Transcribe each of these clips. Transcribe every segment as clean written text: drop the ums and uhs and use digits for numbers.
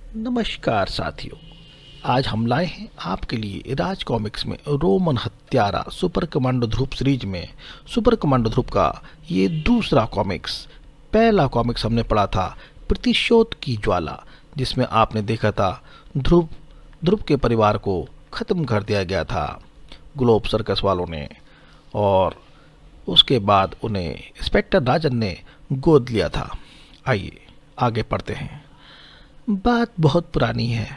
नमस्कार साथियों। आज हम लाए हैं आपके लिए राज कॉमिक्स में रोमन हत्यारा सुपर कमांडो ध्रुव सीरीज में सुपर कमांडो ध्रुव का ये दूसरा कॉमिक्स। पहला कॉमिक्स हमने पढ़ा था प्रतिशोध की ज्वाला, जिसमें आपने देखा था ध्रुव ध्रुव के परिवार को ख़त्म कर दिया गया था ग्लोब सर्कस वालों ने, और उसके बाद उन्हें इंस्पेक्टर राजन ने गोद लिया था। आइए आगे पढ़ते हैं। बात बहुत पुरानी है।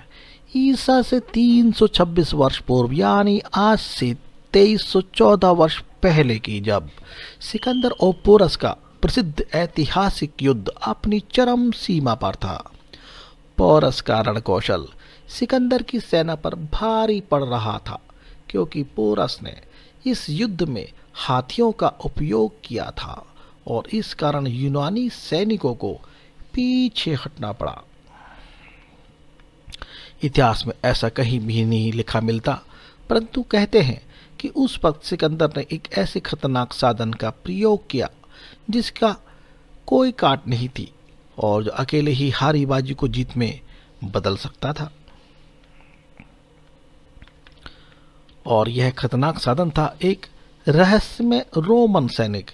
ईसा से 326 वर्ष पूर्व, यानी आज से 2314 वर्ष पहले की, जब सिकंदर और पोरस का प्रसिद्ध ऐतिहासिक युद्ध अपनी चरम सीमा पर था। पोरस का रणकौशल सिकंदर की सेना पर भारी पड़ रहा था, क्योंकि पोरस ने इस युद्ध में हाथियों का उपयोग किया था और इस कारण यूनानी सैनिकों को पीछे हटना पड़ा। इतिहास में ऐसा कहीं भी नहीं लिखा मिलता, परंतु कहते हैं कि उस वक्त सिकंदर ने एक ऐसे खतरनाक साधन का प्रयोग किया जिसका कोई काट नहीं थी और जो अकेले ही हारी बाजी को जीत में बदल सकता था। और यह खतरनाक साधन था एक रहस्यमय रोमन सैनिक,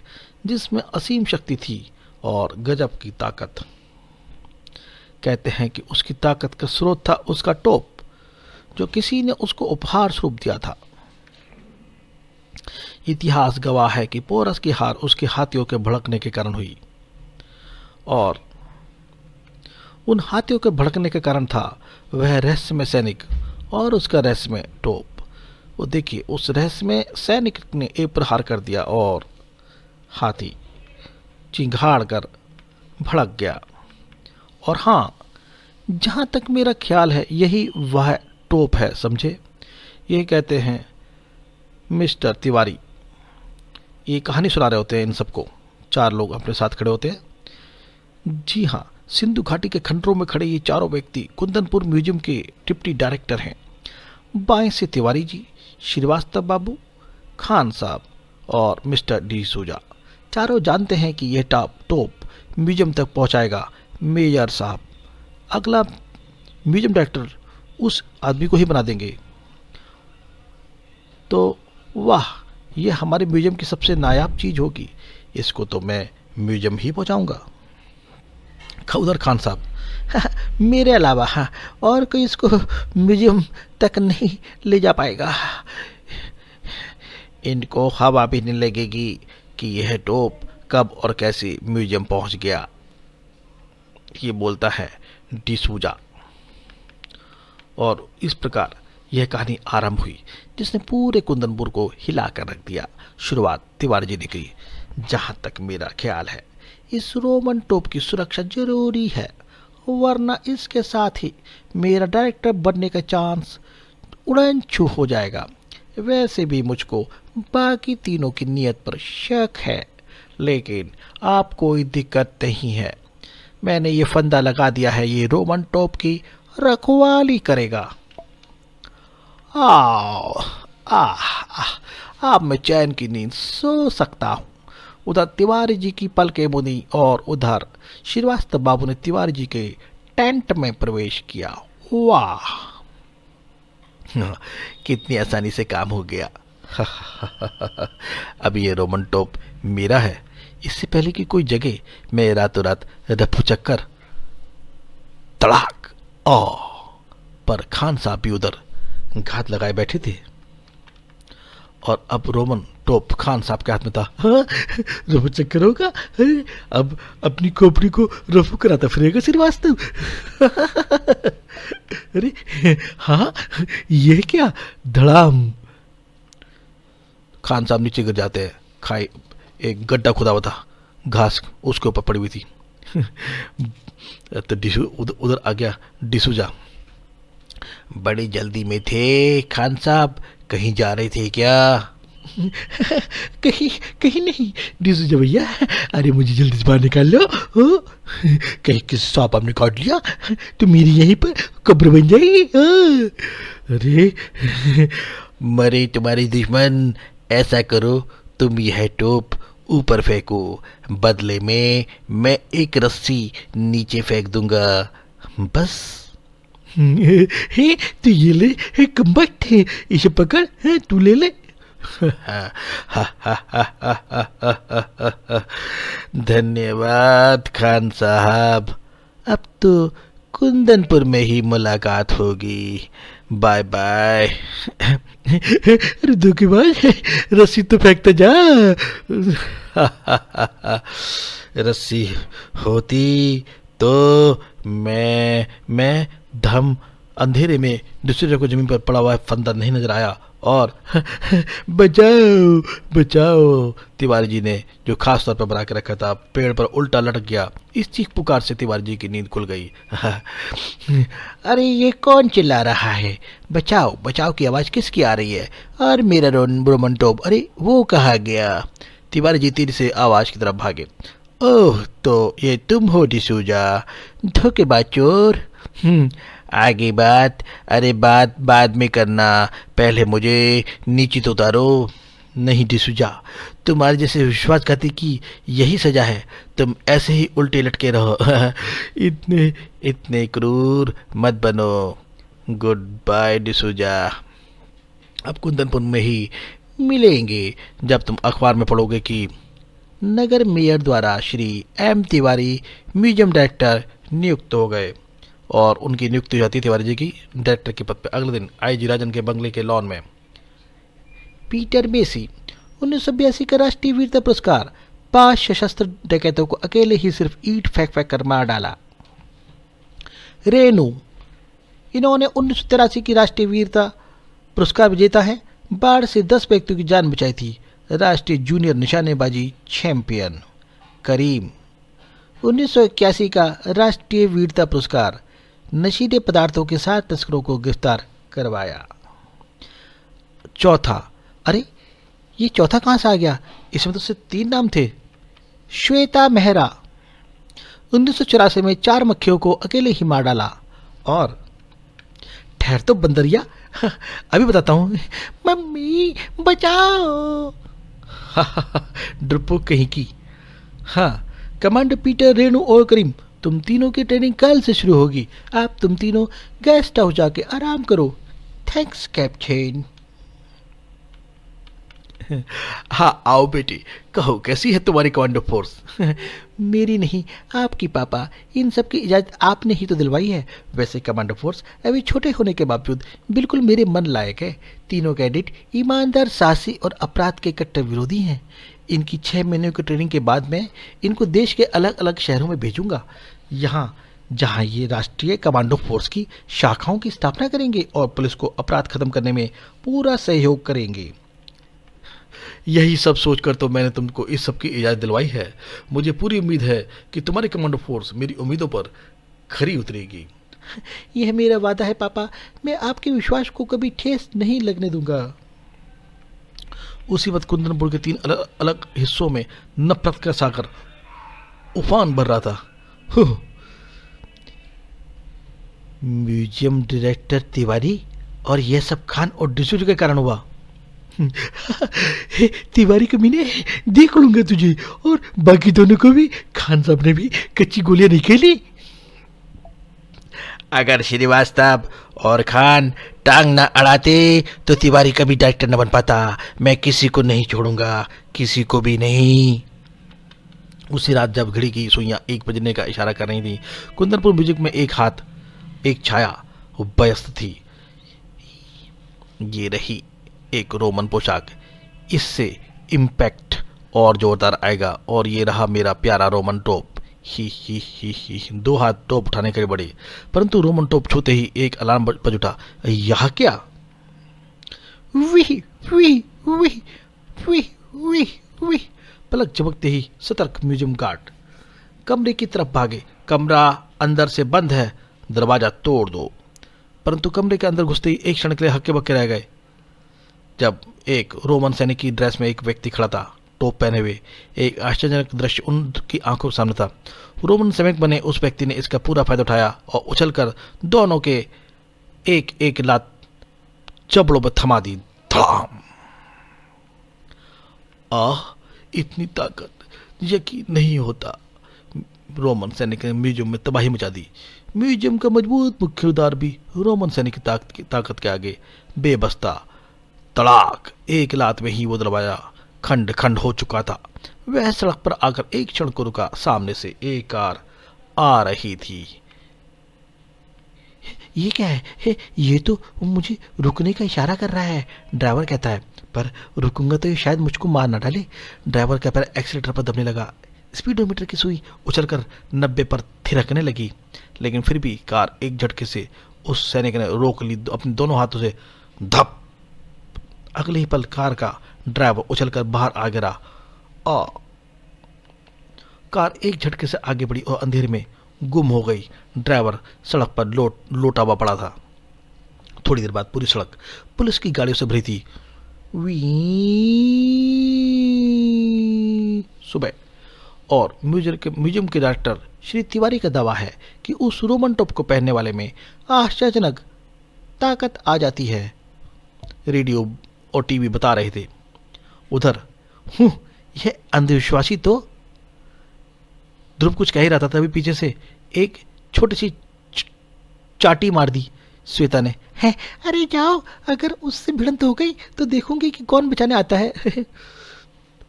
जिसमें असीम शक्ति थी और गजब की ताकत। कहते हैं कि उसकी ताकत का स्रोत था उसका टोप, जो किसी ने उसको उपहार स्वरूप दिया था। इतिहास गवाह है कि पोरस की हार उसके हाथियों के भड़कने के कारण हुई, और उन हाथियों के भड़कने के कारण था वह रहस्यमय सैनिक और उसका रहस्यमय टोप। वो देखिए, उस रहस्यमय सैनिक ने एक प्रहार कर दिया और हाथी चिंघाड़ कर भड़क गया। और हाँ, जहाँ तक मेरा ख्याल है यही वह टोप है, समझे। ये कहते हैं मिस्टर तिवारी, ये कहानी सुना रहे होते हैं इन सबको। चार लोग अपने साथ खड़े होते हैं। जी हाँ, सिंधु घाटी के खंडरों में खड़े ये चारों व्यक्ति कुंदनपुर म्यूजियम के डिप्टी डायरेक्टर हैं। बाएं से तिवारी जी, श्रीवास्तव बाबू, खान साहब और मिस्टर डी सूजा। चारों जानते हैं कि यह टोप म्यूजियम तक पहुंचाएगा मेजर साहब। अगला म्यूजियम डायरेक्टर उस आदमी को ही बना देंगे। तो वाह, यह हमारे म्यूजियम की सबसे नायाब चीज़ होगी। इसको तो मैं म्यूजियम ही पहुंचाऊंगा। उधर खान साहब, मेरे अलावा हाँ और कोई इसको म्यूजियम तक नहीं ले जा पाएगा। इनको हवा भी नहीं लगेगी कि यह टोप कब और कैसे म्यूजियम पहुंच गया। ये बोलता है डिसूजा। और इस प्रकार यह कहानी आरंभ हुई, जिसने पूरे कुंदनपुर को हिला कर रख दिया। शुरुआत तिवारी जी ने की। जहां तक मेरा ख्याल है, इस रोमन टोप की सुरक्षा जरूरी है, वरना इसके साथ ही मेरा डायरेक्टर बनने का चांस उड़न छू हो जाएगा। वैसे भी मुझको बाकी तीनों की नीयत पर शक है, लेकिन आप कोई दिक्कत नहीं है। मैंने ये फंदा लगा दिया है, ये रोमन टोप की रखवाली करेगा। आ, अब मैं चैन की नींद सो सकता हूँ। उधर तिवारी जी की पलकें मुनी और उधर श्रीवास्तव बाबू ने तिवारी जी के टेंट में प्रवेश किया। वाह, कितनी आसानी से काम हो गया। अब ये रोमन टोप मेरा है। इससे पहले कि कोई जगह, मैं रातों रात रफू चक्कर तड़ाक। ओ, पर खान साहब भी उधर घात लगाए बैठे थे और अब रोमन टोप खान साहब के हाथ में था। हाँ, रफू चक्कर होगा। अब अपनी खोपड़ी को रफू कराता फिरेगा श्रीवास्तव। अरे हाँ, ये क्या धड़ाम। खान साहब नीचे गिर जाते हैं। खाई एक गड्ढा खुदा हुआ था, घास उसके ऊपर पड़ी हुई थी। तो डिसू उधर आ गया डिसूजा। बड़ी जल्दी में थे खान साहब, कहीं जा रहे थे क्या? कहीं कहीं नहीं डिसूजा भैया। अरे मुझे जल्दी से बाहर निकाल लो। कहीं किस सांप आपने काट लिया तो मेरी यहीं पर कब्र बन जाएगी। अरे मरे तुम्हारे दुश्मन, ऐसा करो तुम यह टोप ऊपर फेंको, बदले में मैं एक रस्सी नीचे फेंक दूंगा। बस हे तू ये ले, हे कम्बट है, इसे पकड़, है तू ले ले। धन्यवाद खान साहब, अब तो कुंदनपुर में ही मुलाकात होगी, बाय बाय। अरे धोखेबाज, रस्सी तो फेंकता जा। रस्सी होती तो मैं धम अंधेरे में दूसरे को जमीन पर पड़ा हुआ फंदा नहीं नजर आया और बचाओ बचाओ तिवारी जी ने जो खास तौर पर बना के रखा था पेड़ पर उल्टा लटक गया। इस चीख पुकार से तिवारी जी की नींद खुल गई। अरे ये कौन चिल्ला रहा है? बचाओ बचाओ की आवाज़ किसकी आ रही है? और मेरा रोमन टॉप, अरे वो कहाँ गया? तिवारी जी तीर से आवाज़ की तरफ भागे। ओह, तो ये तुम हो डिसूजा, धोखेबाज चोर। आगे बात, अरे बात बाद में करना, पहले मुझे नीचे तो उतारो। नहीं डिसूजा, तुम्हारे जैसे विश्वासघाती की यही सजा है, तुम ऐसे ही उल्टे लटके रहो। इतने इतने क्रूर मत बनो। गुड बाय डिसूजा, अब कुंदनपुर में ही मिलेंगे जब तुम अखबार में पढ़ोगे कि नगर मेयर द्वारा Shri M Tiwari museum director नियुक्त हो गए। और उनकी नियुक्ति हो जाती तिवारी जी की डायरेक्टर के पद पर अगले दिन आईजी राजन के बंगले के लॉन में। पीटर बेसी 1982 का राष्ट्रीय वीरता पुरस्कार, 5 सशस्त्र डकैतों को अकेले ही सिर्फ ईंट फेंक फेंक कर मार डाला। रेनू, इन्होंने 1983 की राष्ट्रीय वीरता पुरस्कार विजेता है, बाढ़ से 10 व्यक्तियों की जान बचाई थी, राष्ट्रीय जूनियर निशानेबाजी चैंपियन। करीम, 1981 का राष्ट्रीय वीरता पुरस्कार, नशीले पदार्थों के 7 तस्करों को गिरफ्तार करवाया। चौथा, अरे ये चौथा कहाँ से आ गया? इसमें तो सिर्फ 3 नाम थे। श्वेता मेहरा, 1984 में 4 मक्खियों को अकेले ही मार डाला। और ठहर तो बंदरिया, अभी बताता हूँ। मम्मी बचाओ। डरपोक कहीं की। हाँ, कमांडर पीटर, रेनू और करीम, तुम तीनों की ट्रेनिंग कल से शुरू होगी। आप तुम तीनों गेस्ट हाउस जाके आराम करो। Thanks captain. हाँ आओ बेटी, कहो कैसी है तुम्हारी कमांडो फोर्स? मेरी नहीं, आपकी पापा, इन सब की इजाज़त आपने ही तो दिलवाई है। वैसे कमांडो फोर्स अभी छोटे होने के बावजूद बिल्कुल मेरे मन लायक है। तीनों कैडेट ईमानदार, साहसी और अपराध के कट्टर विरोधी हैं। इनकी 6 महीने की ट्रेनिंग के बाद मैं इनको देश के अलग अलग शहरों में भेजूंगा, यहाँ जहाँ ये राष्ट्रीय कमांडो फोर्स की शाखाओं की स्थापना करेंगे और पुलिस को अपराध खत्म करने में पूरा सहयोग करेंगे। यही सब सोचकर तो मैंने तुमको इस सब की इजाज़त दिलवाई है। मुझे पूरी उम्मीद है कि तुम्हारी कमांडो फोर्स मेरी उम्मीदों पर खरी उतरेगी। यह मेरा वादा है पापा, मैं आपके विश्वास को कभी ठेस नहीं लगने दूंगा। उसी वक्त कुंदनपुर के 3 अलग अलग हिस्सों में नफरत का सागर उफान भर रहा था। म्यूजियम डायरेक्टर तिवारी, और यह सब खान और डिसूजा के कारण हुआ। तिवारी कमीने, देख लूंगा तुझे और बाकी दोनों को भी। खान साहब ने भी कच्ची गोलियां नहीं खेली। अगर श्रीवास्तव और खान टांग न अड़ाते तो तिवारी कभी डायरेक्टर न बन पाता। मैं किसी को नहीं छोड़ूंगा, किसी को भी नहीं। उसी रात जब घड़ी की सुइयां 1 बजने का इशारा कर रही थी, कुंदनपुर म्यूजिक में एक हाथ, एक छाया व्यस्त थी। ये रही एक रोमन पोशाक, इससे इम्पैक्ट और जोरदार आएगा। और ये रहा मेरा प्यारा रोमन टोप। ही 2 हाथ टोप उठाने के लिए बढ़े, परंतु रोमन टोप छूते ही एक अलार्म बज उठा। यह क्या? वी वी वी वी वी वी पलक झपकते ही सतर्क म्यूजियम गार्ड कमरे की तरफ भागे। कमरा अंदर से बंद है, दरवाजा तोड़ दो। परंतु कमरे के अंदर घुसते ही एक क्षण के लिए हक्के बक्के रह गए, जब एक रोमन सैनिक की ड्रेस में एक व्यक्ति खड़ा था, टोप पहने हुए। एक आश्चर्यजनक दृश्य उनकी आंखों के सामने था। रोमन सैनिक बने उस व्यक्ति ने इसका पूरा फायदा उठाया और उछलकर दोनों के एक एक लात जबड़ों पर थमा दी। धड़ाम! आह, इतनी ताकत, यकीन नहीं होता। रोमन सैनिक ने म्यूजियम में तबाही मचा दी। म्यूजियम का मजबूत मुख्य द्वार भी रोमन सैनिक की ताकत के आगे बेबस था। तड़ाक, एक लात में ही वो दरवाजा खंड खंड हो चुका था। वह सड़क पर आकर एक क्षण को रुका। सामने से एक कार आ रही थी। ये क्या है? ये तो मुझे रुकने का इशारा कर रहा है, ड्राइवर कहता है। पर रुकूंगा तो ये शायद मुझको मार ना डाले। ड्राइवर का पैर एक्सीलेटर पर दबने लगा। स्पीडोमीटर की सुई उछलकर 90 पर थिरकने लगी, लेकिन फिर भी कार एक झटके से उस सैनिक ने रोक ली अपने दोनों हाथों से। धप! अगले ही पल कार का ड्राइवर उछलकर बाहर आ गिरा। कार एक झटके से आगे बढ़ी और अंधेरे में गुम हो गई। ड्राइवर सड़क पर लोटा हुआ पड़ा था। थोड़ी देर बाद पूरी सड़क पुलिस की गाड़ियों से भरी थी। सुबह और म्यूजियम के डायरेक्टर श्री तिवारी का दावा है कि उस रोमन टोप को पहनने वाले में आश्चर्यजनक ताकत आ जाती है। रेडियो और टीवी बता रहे थे। उधर यह अंधविश्वासी तो ध्रुव कुछ कह ही रहा था, तभी पीछे से एक छोटी सी चाटी मार दी श्वेता ने। है, अरे जाओ, अगर उससे भिड़ंत हो गई तो देखूंगी कि कौन बचाने आता है।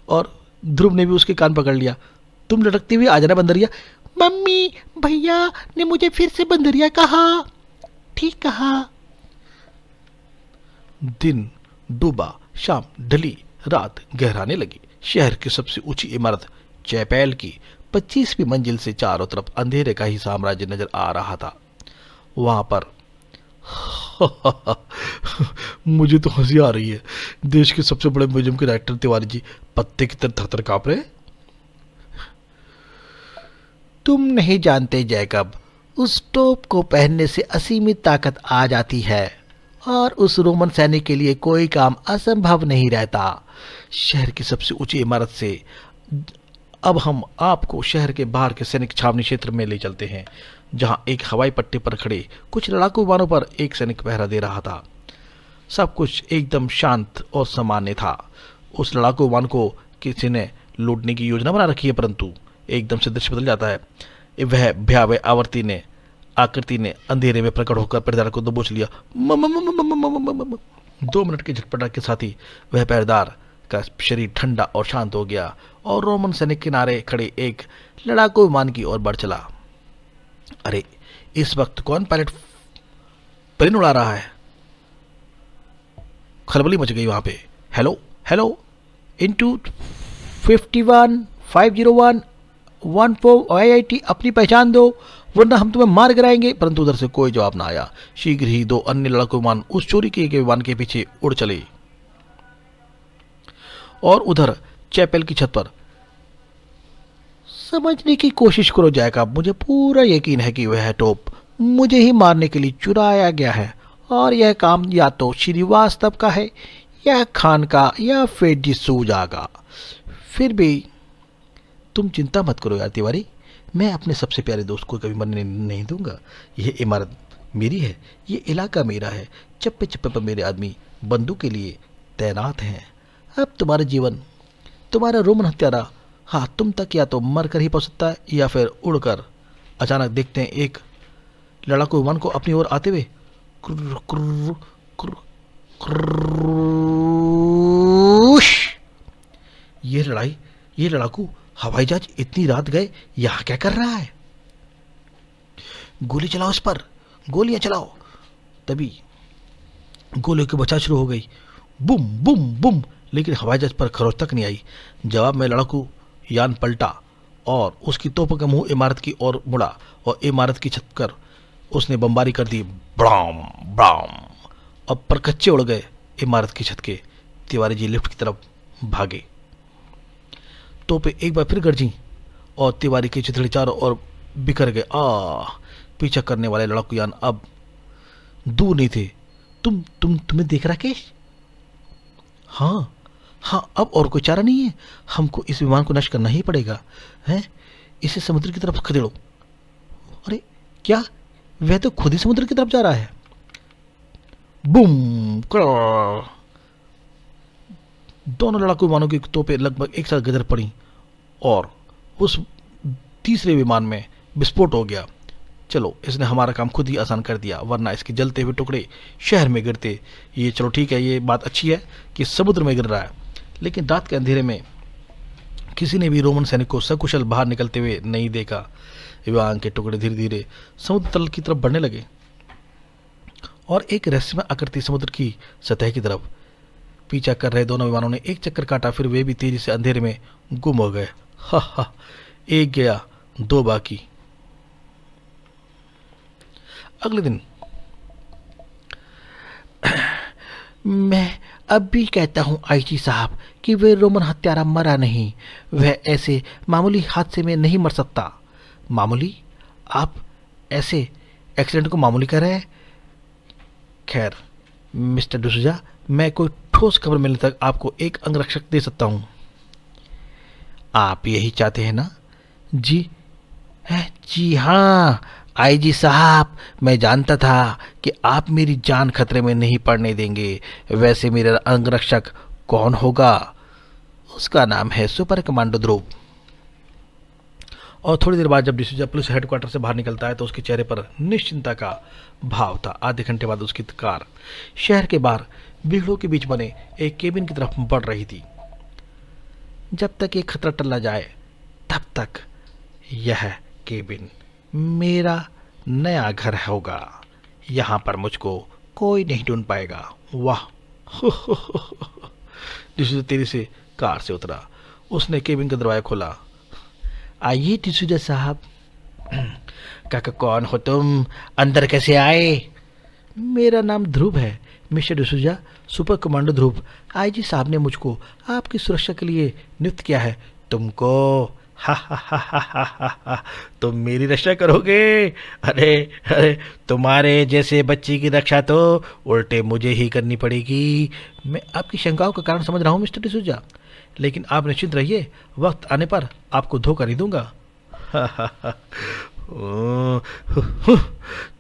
और ध्रुव ने भी उसके कान पकड़ लिया। तुम लटकती हुई आ जाना बंदरिया। मम्मी, भैया ने मुझे फिर से बंदरिया कहा। ठीक कहा। दिन डूबा, शाम ढली, रात गहराने लगी। शहर की सबसे ऊंची इमारत चैपेल की 25वीं मंजिल से चारों तरफ अंधेरे का ही साम्राज्य नजर आ रहा था। वहां पर मुझे तो हंसी आ रही है। देश के सबसे बड़े म्यूजियम के डायरेक्टर तिवारी जी पत्ते की तरह थरथर कांप रहे। तुम नहीं जानते जैकब, उस टोप को पहनने से असीमित ताकत आ जाती है और उस रोमन सैनिक के लिए कोई काम असंभव नहीं रहता। शहर की सबसे ऊंची इमारत से अब हम आपको शहर के बाहर के सैनिक छावनी क्षेत्र में ले चलते हैं, जहां एक हवाई पट्टी पर खड़े कुछ लड़ाकू विमानों पर एक सैनिक पहरा दे रहा था। सब कुछ एकदम शांत और सामान्य था। उस लड़ाकू विमान को किसी ने लूटने की योजना बना रखी है, परंतु एकदम से दृश्य बदल जाता है। वह भयावह आकृति ने अंधेरे में प्रकट होकर पहरेदार को दबोच लिया। 2 मिनट के झटपट के साथ ही वह पहरेदार का शरीर ठंडा और शांत हो गया और रोमन सैनिक किनारे खड़े एक लड़ाकू विमान की ओर बढ़ चला। अरे, इस वक्त कौन पायलट प्लेन उड़ा रहा है? खलबली मच गई वहां पे। हेलो हेलो, इनटू 51-501 14 IIT, अपनी पहचान दो वरना हम तुम्हें मार गिराएंगे। परंतु उधर से कोई जवाब ना आया। शीघ्र ही 2 अन्य लड़ाकू विमान उस चोरी किए गए विमान के पीछे उड़ चले और उधर चैपेल की छत पर। समझने की कोशिश करो जैकब, मुझे पूरा यकीन है कि वह टोप मुझे ही मारने के लिए चुराया गया है और यह काम या तो श्रीवास्तव का है या खान का या फिर डिसूजा का। फिर भी तुम चिंता मत करो यार तिवारी, मैं अपने सबसे प्यारे दोस्त को कभी मरने नहीं दूंगा। यह इमारत मेरी है, ये इलाका मेरा है। चप्पे चप्पे पर मेरे आदमी बंदूक के लिए तैनात हैं। अब तुम्हारा जीवन, तुम्हारा रोमन हत्यारा, हाँ, तुम तक या तो मर कर ही पहुंच सकता है या फिर उड़कर। अचानक देखते हैं एक लड़ाकू विमान को अपनी ओर आते हुए। ये लड़ाकू हवाई जहाज इतनी रात गए यहां क्या कर रहा है? गोली चलाओ इस पर, गोलियां चलाओ। तभी गोलियों की बचा शुरू हो गई। बुम बुम बुम, लेकिन हवाई जहाज पर खरोच तक नहीं आई। जवाब में लड़ाकू यान पलटा और उसकी तोप का मुंह इमारत की ओर मुड़ा और इमारत की छत पर उसने बमबारी कर दी। ब्राम ब्राम, और परकच्चे उड़ गए इमारत की छत के। तिवारी जी लिफ्ट की तरफ भागे। तोपें एक बार फिर गरजी और तिवारी के चिथड़े चारों ओर बिखर गए। पीछा करने वाले लड़ाकू यान अब दूर नहीं थे। तुम्हें देख राकेश? हाँ, अब और कोई चारा नहीं है। हमको इस विमान को नष्ट करना ही पड़ेगा। हैं, इसे समुद्र की तरफ खदेड़ो। अरे क्या, वह तो खुद ही समुद्र की तरफ जा रहा है। बूम! दोनों लड़ाकू विमानों की तोपें लगभग एक साथ गदर पड़ी और उस तीसरे विमान में विस्फोट हो गया। चलो, इसने हमारा काम खुद ही आसान कर दिया, वरना इसके जलते हुए टुकड़े शहर में गिरते। ये चलो ठीक है, ये बात अच्छी है कि समुद्र में गिर रहा है, लेकिन रात के अंधेरे में किसी ने भी रोमन सैनिक को सकुशल बाहर निकलते हुए नहीं देखा। विमान के टुकड़े धीरे धीरे समुद्र तल की तरफ बढ़ने लगे और एक रहस्यमय आकृति समुद्र की सतह की तरफ पीछा कर रहे दोनों विमानों ने एक चक्कर काटा, फिर वे भी तेजी से अंधेरे में गुम हो गए। हा हा, एक गया दो बाकी। अगले दिन मैं अब भी कहता हूं आईजी साहब कि वे रोमन हत्यारा मरा नहीं। वह ऐसे मामूली हादसे में नहीं मर सकता। मामूली? आप ऐसे एक्सीडेंट को मामूली कह रहे हैं? खैर मिस्टर डिसूजा, मैं कोई ठोस खबर मिलने तक आपको एक अंगरक्षक दे सकता हूं। आप यही चाहते हैं ना? जी जी हाँ आईजी साहब, मैं जानता था कि आप मेरी जान खतरे में नहीं पड़ने देंगे। वैसे मेरा अंगरक्षक कौन होगा? उसका नाम है सुपर कमांडो ध्रुव। और थोड़ी देर बाद जब डिसूजा पुलिस हेडक्वार्टर से बाहर निकलता है तो उसके चेहरे पर निश्चिंता का भाव था। आधे घंटे बाद उसकी कार शहर के बाहर भीड़ों के बीच बने एक केबिन की तरफ बढ़ रही थी। जब तक ये खतरा टल जाए तब तक यह केबिन मेरा नया घर होगा। यहाँ पर मुझको कोई नहीं ढूंढ पाएगा। वाह डिसूजा तेजी से कार से उतरा। उसने केबिन का दरवाजा खोला। आइए डिसूजा साहब। काका, कौन हो तुम? अंदर कैसे आए? मेरा नाम ध्रुव है मिस्टर डिसूजा, सुपर कमांडो ध्रुव। आईजी साहब ने मुझको आपकी सुरक्षा के लिए नियुक्त किया है। तुमको? हा हा हा हा हा हा हा, तुम मेरी रक्षा करोगे? अरे अरे, तुम्हारे जैसे बच्चे की रक्षा तो उल्टे मुझे ही करनी पड़ेगी। मैं आपकी शंकाओं का कारण समझ रहा हूँ मिस्टर डिसूजा, लेकिन आप निश्चिंत रहिए, वक्त आने पर आपको धोखा नहीं दूंगा।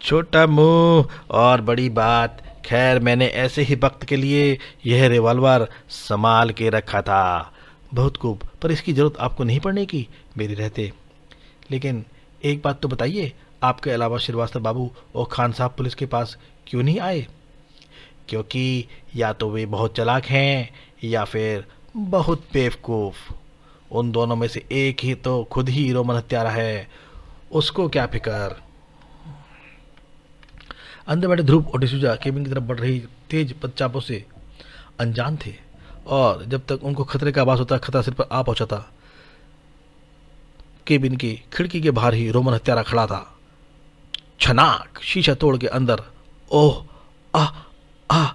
छोटा मुंह और बड़ी बात। खैर, मैंने ऐसे ही वक्त के लिए यह रिवॉल्वर संभाल के रखा था। बहुत खूब, पर इसकी जरूरत आपको नहीं पड़ने की मेरे रहते। लेकिन एक बात तो बताइए, आपके अलावा श्रीवास्तव बाबू और खान साहब पुलिस के पास क्यों नहीं आए? क्योंकि या तो वे बहुत चालाक हैं या फिर बहुत बेवकूफ़। उन दोनों में से एक ही तो खुद ही रोमन हत्यारा है। उसको क्या फिक्र। अंदर बैठे ध्रुव और डिसूजा केबिन की तरफ बढ़ रही तेज पदचापों से अनजान थे, और जब तक उनको खतरे का आभास होता, खतरा सिर पर आ पहुंचा था। केबिन की खिड़की के बाहर ही रोमन हत्यारा खड़ा था। छनाक शीशा तोड़ के अंदर। ओह, आ आ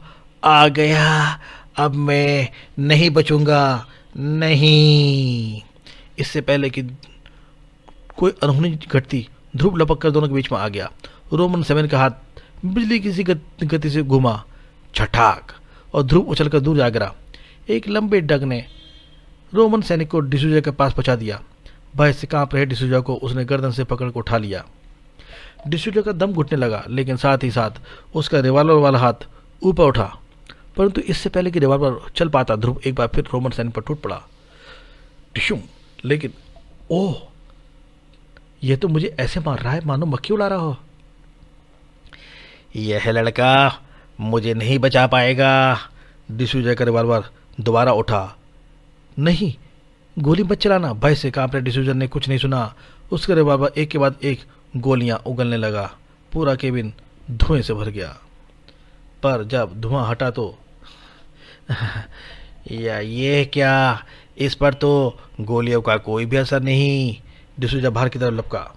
आ गया। अब मैं नहीं बचूंगा, नहीं। इससे पहले कि कोई अनहोनी घटती, ध्रुव लपक कर दोनों के बीच में आ गया। रोमन सेवन का हाथ बिजली की सी गति से घुमा, छठाक, और ध्रुव उछलकर दूर जा गिरा। एक लंबे डग ने रोमन सैनिक को डिसूजा के पास पहुंचा दिया। भय से कांप रहे डिसूजा को उसने गर्दन से पकड़ कर उठा लिया। डिसूजा का दम घुटने लगा, लेकिन साथ ही साथ उसका रिवॉल्वर वाला हाथ ऊपर उठा। परंतु इससे पहले कि रिवॉल्वर चल पाता, ध्रुव एक बार फिर रोमन सैनिक पर टूट पड़ा। टिशुम, लेकिन ओह, यह तो मुझे ऐसे मार रहा है मानो मक्खी उड़ा रहा हो। यह लड़का मुझे नहीं बचा पाएगा। डिसूजा का रिवॉल्वर दोबारा उठा। नहीं, गोली मत चलाना। भय से कांप रहे डिसूजा ने कुछ नहीं सुना। उसका रिवॉल्वर एक के बाद एक गोलियां उगलने लगा। पूरा केबिन धुएं से भर गया। पर जब धुआं हटा तो या ये क्या, इस पर तो गोलियों का कोई भी असर नहीं। डिसूजा बाहर की तरफ लपका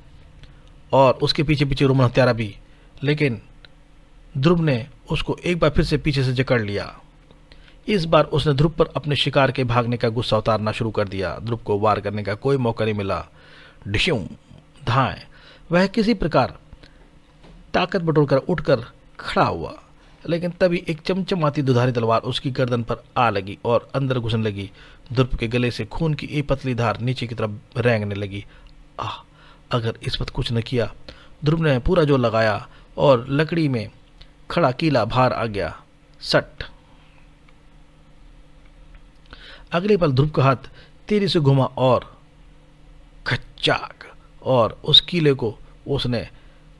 और उसके पीछे पीछे रोमन हत्यारा भी, लेकिन ध्रुव ने उसको एक बार फिर से पीछे से जकड़ लिया। इस बार उसने ध्रुव पर अपने शिकार के भागने का गुस्सा उतारना शुरू कर दिया। ध्रुव को वार करने का कोई मौका नहीं मिला। डिश्यूम, धाएं। वह किसी प्रकार ताकत बटोरकर उठकर खड़ा हुआ, लेकिन तभी एक चमचमाती दुधारी तलवार उसकी गर्दन पर आ लगी और अंदर घुसने लगी। ध्रुव के गले से खून की एक पतली धार नीचे की तरफ रेंगने लगी। अगर इस वक्त कुछ न किया। ध्रुव ने पूरा जोर लगाया और लकड़ी में खड़ा कीला बाहर आ गया। सट। अगले पल ध्रुव का हाथ तेजी से घुमा और खच्चाक, और उस कीले को उसने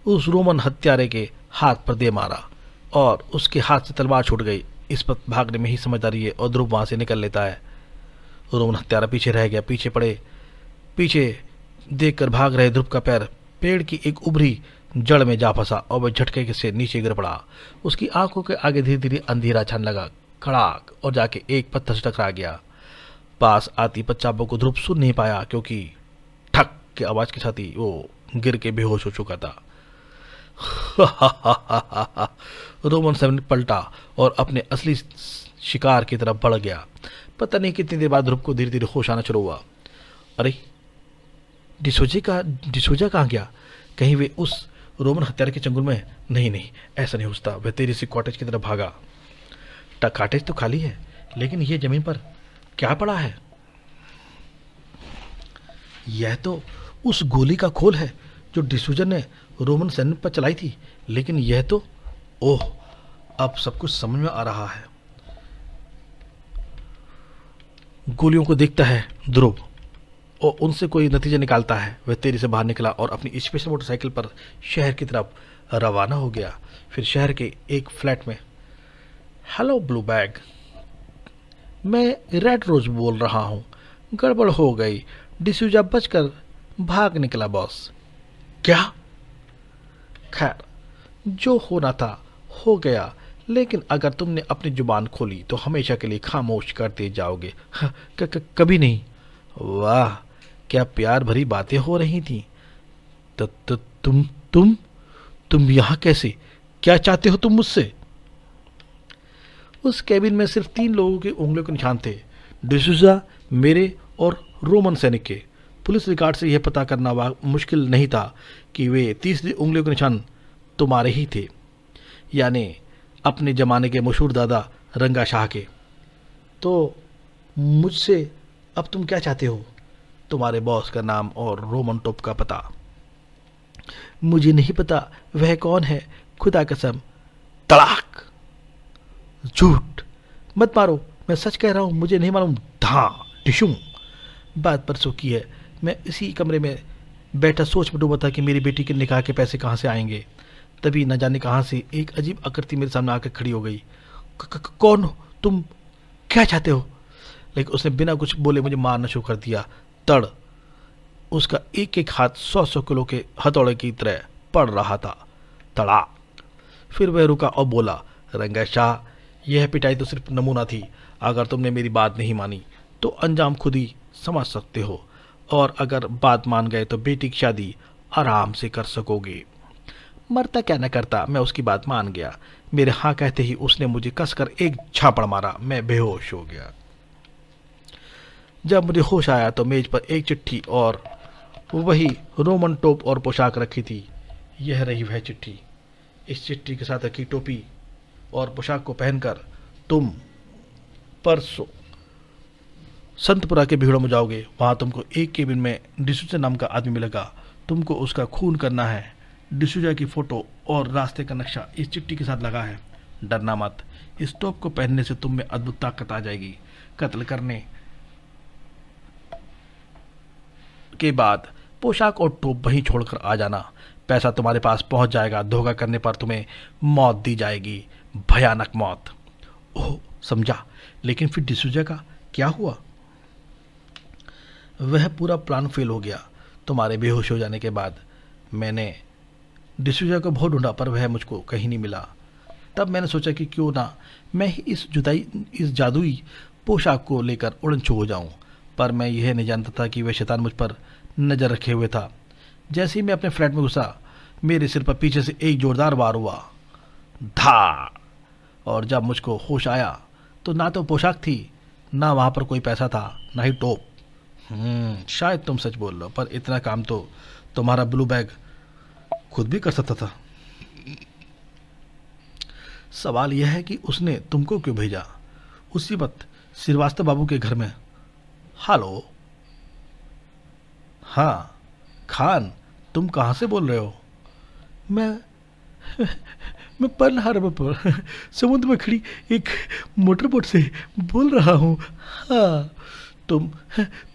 उस रोमन हत्यारे के हाथ पर दे मारा और उसके हाथ से तलवार छूट गई। इस पर भागने में ही समझदारी है और ध्रुव वहां से निकल लेता है। रोमन हत्यारा पीछे रह गया। पीछे देखकर भाग रहे ध्रुव का पैर पेड़ की एक उभरी जड़ में जा फंसा और वह झटके से नीचे गिर पड़ा। उसकी आंखों के आगे धीरे धीरे अंधेरा छाने लगा, खड़ाक, और जाके एक पत्थर से टकरा गया। पास आती पच्चाबों को ध्रुव सुन नहीं पाया क्योंकि ठक की आवाज के साथ ही वो गिर के बेहोश हो चुका था। रोमन सैनिक पलटा और अपने असली शिकार की तरफ बढ़ गया। पता नहीं कितनी देर बाद ध्रुव को धीरे धीरे होश आना शुरू हुआ। अरे डिसोजा कहाँ गया? कहीं वे उस रोमन हत्यारे के चंगुल में? नहीं, ऐसा नहीं हो सकता। वह तेरी सी कॉटेज की तरफ भागा। कॉटेज तो खाली है, लेकिन यह जमीन पर क्या पड़ा है? यह तो उस गोली का खोल है जो डिसूजा ने रोमन सैनिक पर चलाई थी। लेकिन यह तो, ओह, अब सब कुछ समझ में आ रहा है। गोलियों को देखता है ध्रुव और उनसे कोई नतीजा निकालता है। वह तेजी से बाहर निकला और अपनी स्पेशल मोटरसाइकिल पर शहर की तरफ रवाना हो गया। फिर शहर के एक फ्लैट में, हेलो ब्लू बैग, मैं रेड रोज बोल रहा हूँ। गड़बड़ हो गई, डिसूजा बचकर भाग निकला बॉस। क्या? खैर, जो होना था हो गया, लेकिन अगर तुमने अपनी जुबान खोली तो हमेशा के लिए खामोश करते जाओगे। कभी नहीं। वाह, क्या प्यार भरी बातें हो रही थी। तुम यहाँ कैसे? क्या चाहते हो तुम मुझसे? उस कैबिन में सिर्फ 3 लोगों की उंगलियों के निशान थे, डिसूजा, मेरे और रोमन सैनिक के। पुलिस रिकॉर्ड से यह पता करना मुश्किल नहीं था कि वे तीसरी उंगलियों के निशान तुम्हारे ही थे, यानी अपने जमाने के मशहूर दादा रंगा शाह के। तो मुझसे अब तुम क्या चाहते हो? तुम्हारे बॉस का नाम और रोमन टोप का पता। मुझे नहीं पता वह कौन है, खुदा कसम। तलाक! झूठ मत मारो, मैं सच कह रहा हूं, मुझे नहीं मालूम। धा डिशूं। बात परसों की है। मैं इसी कमरे में बैठा सोच में डूबा था कि मेरी बेटी के निकाह के पैसे कहाँ से आएंगे। तभी न जाने कहाँ से एक अजीब आकृति मेरे सामने आकर खड़ी हो गई। कौन हो तुम? क्या चाहते हो? लेकिन उसने बिना कुछ बोले मुझे मारना शुरू कर दिया। तड़! उसका एक एक हाथ 100 किलो के हथौड़े की तरह पड़ रहा था। तड़ा! फिर वह रुका और बोला, रंगा शाह, यह पिटाई तो सिर्फ नमूना थी। अगर तुमने मेरी बात नहीं मानी तो अंजाम खुद ही समझ सकते हो, और अगर बात मान गए तो बेटी की शादी आराम से कर सकोगे। मरता क्या न करता, मैं उसकी बात मान गया। मेरे हाँ कहते ही उसने मुझे कसकर एक झापड़ मारा। मैं बेहोश हो गया। जब मुझे होश आया तो मेज पर एक चिट्ठी और वही रोमन टोप और पोशाक रखी थी। यह रही वह चिट्ठी। इस चिट्ठी के साथ रखी टोपी और पोशाक को पहनकर तुम परसों संतपुरा के भीड़ों में जाओगे। वहां तुमको एक केबिन में डिसूजा नाम का आदमी मिलेगा। तुमको उसका खून करना है। डिसूजा की फोटो और रास्ते का नक्शा इस चिट्ठी के साथ लगा है। डरना मत, इस टोप को पहनने से तुम में अद्भुत ताकत आ जाएगी। कत्ल करने के बाद पोशाक और टोप वहीं छोड़कर आ जाना। पैसा तुम्हारे पास पहुंच जाएगा। धोखा करने पर तुम्हें मौत दी जाएगी, भयानक मौत। ओह, समझा। लेकिन फिर डिसूजा का क्या हुआ? वह पूरा प्लान फेल हो गया। तुम्हारे बेहोश हो जाने के बाद मैंने डिसूजा को बहुत ढूंढा, पर वह मुझको कहीं नहीं मिला। तब मैंने सोचा कि क्यों ना मैं ही इस जादुई पोशाक को लेकर उड़न छू हो जाऊं। पर मैं यह नहीं जानता था कि वह शैतान मुझ पर नजर रखे हुए था। जैसे ही मैं अपने फ्लैट में घुसा, मेरे सिर पर पीछे से एक जोरदार वार हुआ। धा! और जब मुझको होश आया तो ना तो पोशाक थी, ना वहां पर कोई पैसा था, ना ही टोप। शायद तुम सच बोल रहे हो, पर इतना काम तो तुम्हारा ब्लू बैग खुद भी कर सकता था। सवाल यह है कि उसने तुमको क्यों भेजा उसी वक्त श्रीवास्तव बाबू के घर में। हेलो, हाँ खान, तुम कहाँ से बोल रहे हो? मैं पर्ल हार्बर पर समुद्र में खड़ी एक मोटरबोट से बोल रहा हूँ। हाँ, तुम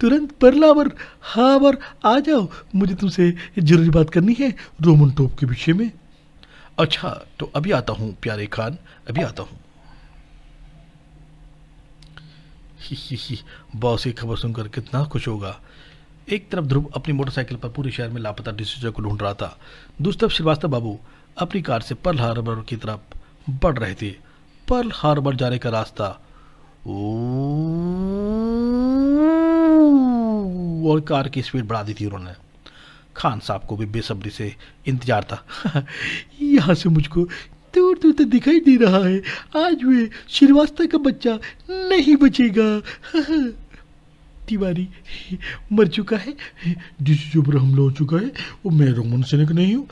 तुरंत पर्ल हार्बर आ जाओ, मुझे तुमसे जरूरी बात करनी है रोमन टोप के विषय में। अच्छा, तो अभी आता हूँ प्यारे खान, अभी आता हूँ। ही बॉस की खबर सुनकर कितना खुश होगा। एक तरफ ध्रुव अपनी मोटरसाइकिल पर पूरे शहर में लापता डिसूजा को ढूंढ रहा था, दूसरी तरफ श्रीवास्तव बाबू अपनी कार से पर्ल हार्बर की तरफ बढ़ रहे थे। पर्ल हार्बर जाने का रास्ता और कार की स्पीड बढ़ा दी थी उन्होंने। खान साहब को भी बेसब्री से इंतजार था। यहाँ से मुझको दूर दूर तक दिखाई दे रहा है, आज वे श्रीवास्तव का बच्चा नहीं बचेगा। तिवारी मर चुका है, डिसूजा पर हमला हो चुका है, और मैं रोमन सैनिक नहीं हूँ।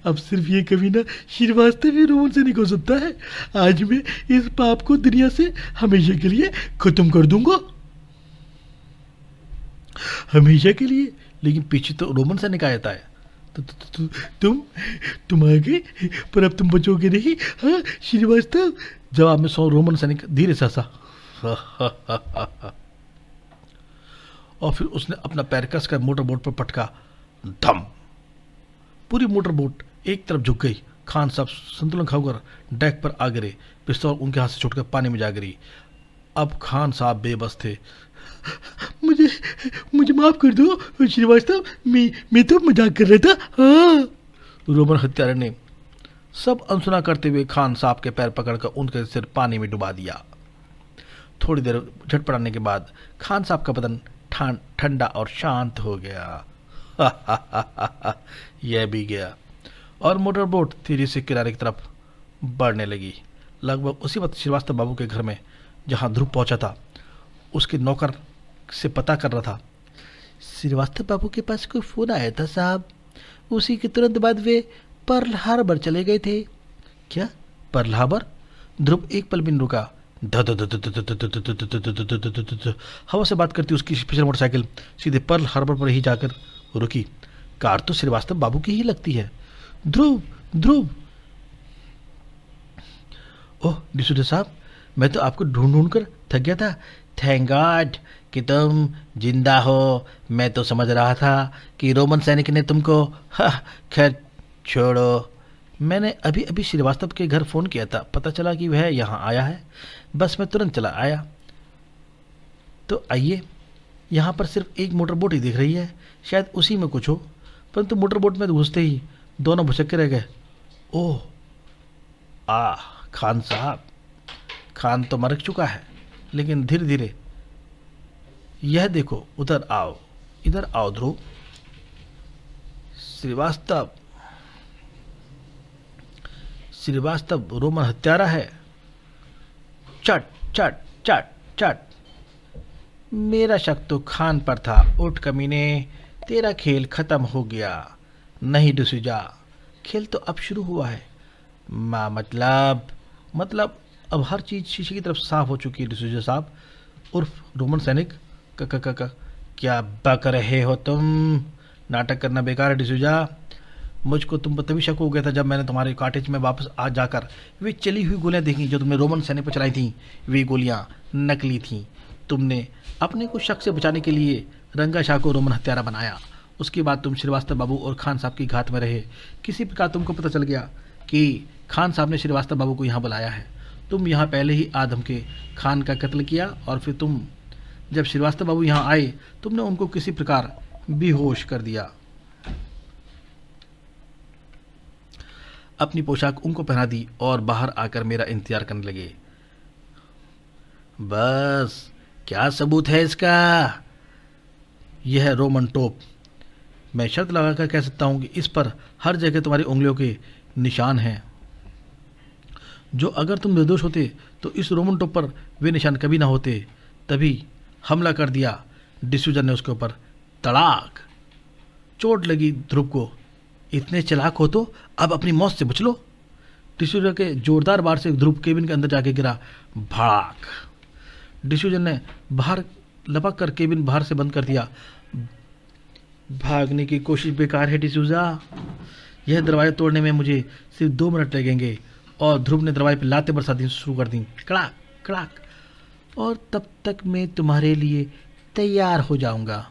अब सिर्फ ये कमीना श्रीवास्तव ही रोमन सैनिक हो सकता है। आज मैं इस पाप को दुनिया से हमेशा के लिए खत्म कर दूंगा, हमेशा के लिए। लेकिन पीछे तो रोमन सैनिक आया था। तुम आ गए, पर अब तुम बचोगे नहीं, हाँ श्रीवास्तव। जवाब में 100 रोमन सैनिक धीरे से हंसा। और फिर उसने अपना पैर कसकर मोटर बोट पर पटका। धम! पूरी मोटर बोट एक तरफ झुक गई। खान साहब संतुलन खोकर डेक पर आ गिरे। पिस्तौल उनके हाथ से छूटकर पानी में जा गिरी। अब खान साहब बेबस थे। मुझे माफ कर दो श्रीवास्तव, मैं तो मजाक कर रहा था। हाँ, रोमन हत्यारे ने सब अनसुना करते हुए खान साहब के पैर पकड़कर उनके सिर पानी में डुबा दिया। थोड़ी देर झटपटाने के बाद खान साहब का बदन ठंडा और शांत हो गया। यह भी गया और मोटर बोट तेजी से किनारे की तरफ बढ़ने लगी। लगभग उसी वक्त श्रीवास्तव बाबू के घर में, जहां ध्रुव पहुंचा था, उसके नौकर से पता कर रहा था। श्रीवास्तव बाबू के पास कोई फोन आया था साहब, उसी के तुरंत बाद वे पर्ल हार्बर चले गए थे। क्या पर्ल हार्बर? ध्रुव एक पल भी नहीं रुका। हवा से बात करती उसकी स्पेशल मोटरसाइकिल सीधे पर्ल हार्बर पर ही जाकर रुकी। कार तो श्रीवास्तव बाबू की ही लगती है। ध्रुव ध्रुव! ओह डिसूजा साहब, मैं तो आपको ढूंढ ढूंढ कर थक गया था। थैंक गॉड कि तुम जिंदा हो। मैं तो समझ रहा था कि रोमन सैनिक ने तुमको। खैर छोड़ो, मैंने अभी अभी श्रीवास्तव के घर फ़ोन किया था, पता चला कि वह यहाँ आया है। बस मैं तुरंत चला आया। तो आइए, यहाँ पर सिर्फ एक मोटर बोट ही दिख रही है, शायद उसी में कुछ हो। परंतु मोटर बोट में घुसते ही दोनों भुसक्के रह गए। ओह खान साहब, खान तो मर चुका है, लेकिन धीरे धीरे। यह देखो, उधर आओ, इधर आओ ध्रुव। श्रीवास्तव रोमन हत्यारा है। चट चट चट चट। मेरा शक तो खान पर था। उठ कमीने, तेरा खेल खत्म हो गया। नहीं डिसूजा, खेल तो अब शुरू हुआ है। मतलब अब हर चीज़ शीशे की तरफ साफ हो चुकी है डिसूजा साहब उर्फ रोमन सैनिक। क्या बक रहे हो तुम? नाटक करना बेकार है डिसूजा। मुझको तुम पर तभी शक हो गया था जब मैंने तुम्हारे कॉटेज में वापस आ जाकर वे चली हुई गोलियां देखी जो तुमने रोमन सैनिक पर चलाई थी। वे गोलियां नकली थीं। तुमने अपने को शक से बचाने के लिए रंगा शाह को रोमन हत्यारा बनाया। उसके बाद तुम श्रीवास्तव बाबू और खान साहब की घात में रहे। किसी प्रकार तुमको पता चल गया कि खान साहब ने श्रीवास्तव बाबू को यहाँ बुलाया है। तुम यहाँ पहले ही आदम के खान का कत्ल किया, और फिर तुम जब श्रीवास्तव बाबू यहाँ आए, तुमने उनको किसी प्रकार बेहोश कर दिया। अपनी पोशाक उनको पहना दी और बाहर आकर मेरा इंतजार करने लगे। बस क्या सबूत है इसका? यह है रोमन टोप। मैं शर्त लगाकर कह सकता हूं कि इस पर हर जगह तुम्हारी उंगलियों के निशान हैं, जो अगर तुम निर्दोष होते तो इस रोमन टोप पर वे निशान कभी ना होते। तभी हमला कर दिया डिसूजा ने उसके ऊपर। तड़ाक! चोट लगी ध्रुव को। इतने चालाक हो तो अब अपनी मौत से बच लो। डिसूजा के जोरदार वार से ध्रुव केबिन के अंदर जाके गिरा। भाग! डिसूजा ने बाहर लपक कर केबिन बाहर से बंद कर दिया। भागने की कोशिश बेकार है डिसूजा। यह दरवाजे तोड़ने में मुझे सिर्फ 2 मिनट लगेंगे। और ध्रुव ने दरवाजे पर लातें बरसाती शुरू कर दी। कड़ाक कड़ाक। और तब तक मैं तुम्हारे लिए तैयार हो जाऊंगा।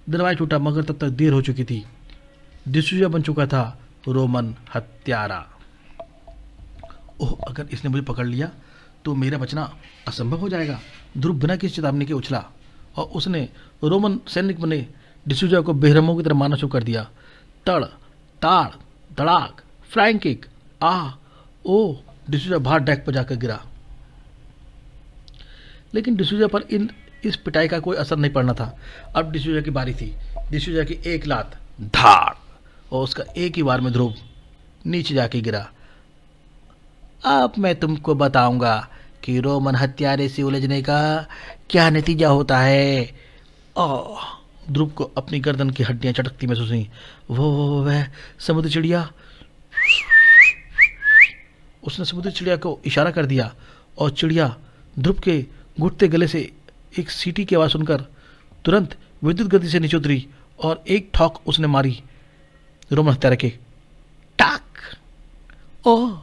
दरवाजा टूटा मगर तब तक देर हो चुकी थी। डिसूजा बन चुका था रोमन हत्यारा। ओह, अगर इसने मुझे पकड़ लिया तो मेरा बचना असंभव हो जाएगा। ध्रुव बिना किसी चेतावनी के उछला और उसने रोमन सैनिक बने डिसूजा को बेरहमों की तरह मारना शुरू कर दिया। तड़ ताड़ धड़ाक, फ्लाइंग किक, आ ओ। डिसूजा बाहर डेक पर जाकर गिरा, लेकिन डिसूजा पर इस पिटाई का कोई असर नहीं पड़ना था। अब डिसूजा की बारी थी। डिसूजा की एक लात, धाड़, और उसका एक ही बार में ध्रुव नीचे जाके गिरा। अब मैं तुमको बताऊंगा कि रोमन हत्यारे से उलझने का क्या नतीजा होता है। ओह, ध्रुव को अपनी गर्दन की हड्डियां चटकती महसूस हुई। वो वह समुद्री चिड़िया। उसने समुद्री चिड़िया को इशारा कर दिया और चिड़िया ध्रुव के घुटते गले से एक सीटी की आवाज़ सुनकर तुरंत विद्युत गति से नीचे उतरी और एक ठोक उसने मारी रोमन हत्यारे के। टाक। ओह,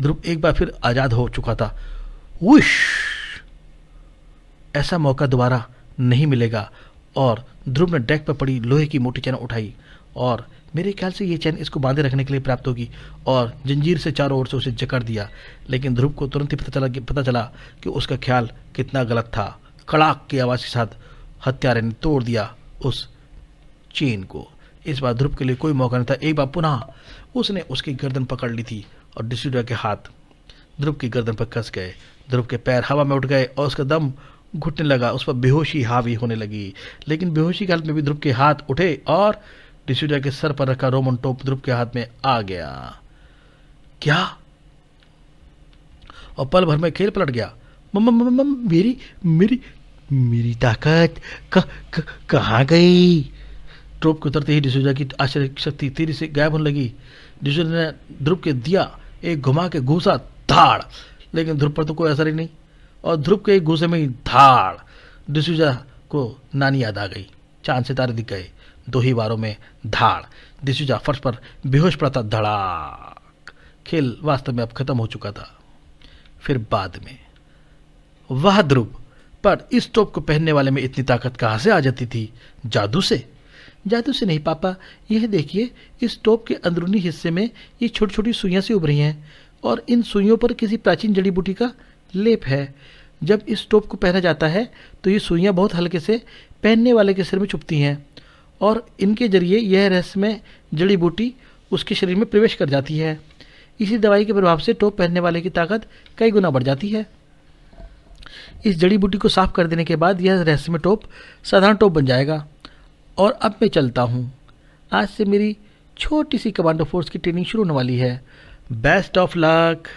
ध्रुव एक बार फिर आजाद हो चुका था। वुश, ऐसा मौका दोबारा नहीं मिलेगा। और ध्रुव ने डेक पर पड़ी लोहे की मोटी चैन उठाई और मेरे ख्याल से ये चैन इसको बांधे रखने के लिए पर्याप्त होगी, और जंजीर से चारों ओर से उसे जकड़ दिया। लेकिन ध्रुव को तुरंत ही पता चला कि उसका ख्याल कितना गलत था। कड़ाक की आवाज़ के साथ हत्यारे ने तोड़ दिया उस चेन को। इस बार ध्रुव के लिए कोई मौका नहीं था। एक बार पुनः उसने उसकी गर्दन पकड़ ली थी और डिसूजा के हाथ ध्रुव की गर्दन पर कस गए। ध्रुव के पैर हवा में उठ गए और उसका दम घुटने लगा। उस पर बेहोशी हावी होने लगी। लेकिन बेहोशी के हालत में भी ध्रुव के हाथ उठे और डिसूजा के सर पर रखा रोमन टोप ध्रुव के हाथ में आ गया। क्या? और पल भर में खेल पलट गया। मेरी मेरी मेरी ताकत कहाँ गई? टोप के उतरते ही डिसूजा की आश्चर्य शक्ति तेजी से गायब होने लगी। डिसूजा ने ध्रुव के दिया एक घुमा के घूसा, धाड़, लेकिन ध्रुव पर तो कोई असर ही नहीं। और ध्रुव के एक घूसे में ही धाड़। डिसूजा को नानी याद आ गई। चांद सितारे दिख गए। दो ही बारों में धाड़। डिसूजा फर्श पर बेहोश पड़ा था। धड़ाक। खेल वास्तव में अब खत्म हो चुका था। फिर बाद में, वाह ध्रुव, पर इस टोप को पहनने वाले में इतनी ताकत कहाँ से आ जाती थी? जादू से? जादू से नहीं पापा, यह देखिए, इस टोप के अंदरूनी हिस्से में ये छोटी छोटी सुइयां सी उभरी हैं और इन सुइयों पर किसी प्राचीन जड़ी बूटी का लेप है। जब इस टोप को पहना जाता है तो ये सुइयां बहुत हल्के से पहनने वाले के सिर में चुभती हैं और इनके जरिए यह रहस्यमय जड़ी बूटी उसके शरीर में प्रवेश कर जाती है। इसी दवाई के प्रभाव से टोप पहनने वाले की ताकत कई गुना बढ़ जाती है। इस जड़ी बूटी को साफ कर देने के बाद यह रहस्यमय टोप साधारण टोप बन जाएगा। और अब मैं चलता हूँ। आज से मेरी छोटी सी कमांडो फोर्स की ट्रेनिंग शुरू होने वाली है। बेस्ट ऑफ लक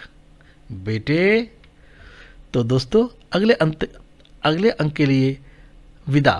बेटे। तो दोस्तों, अगले अंक के लिए विदा।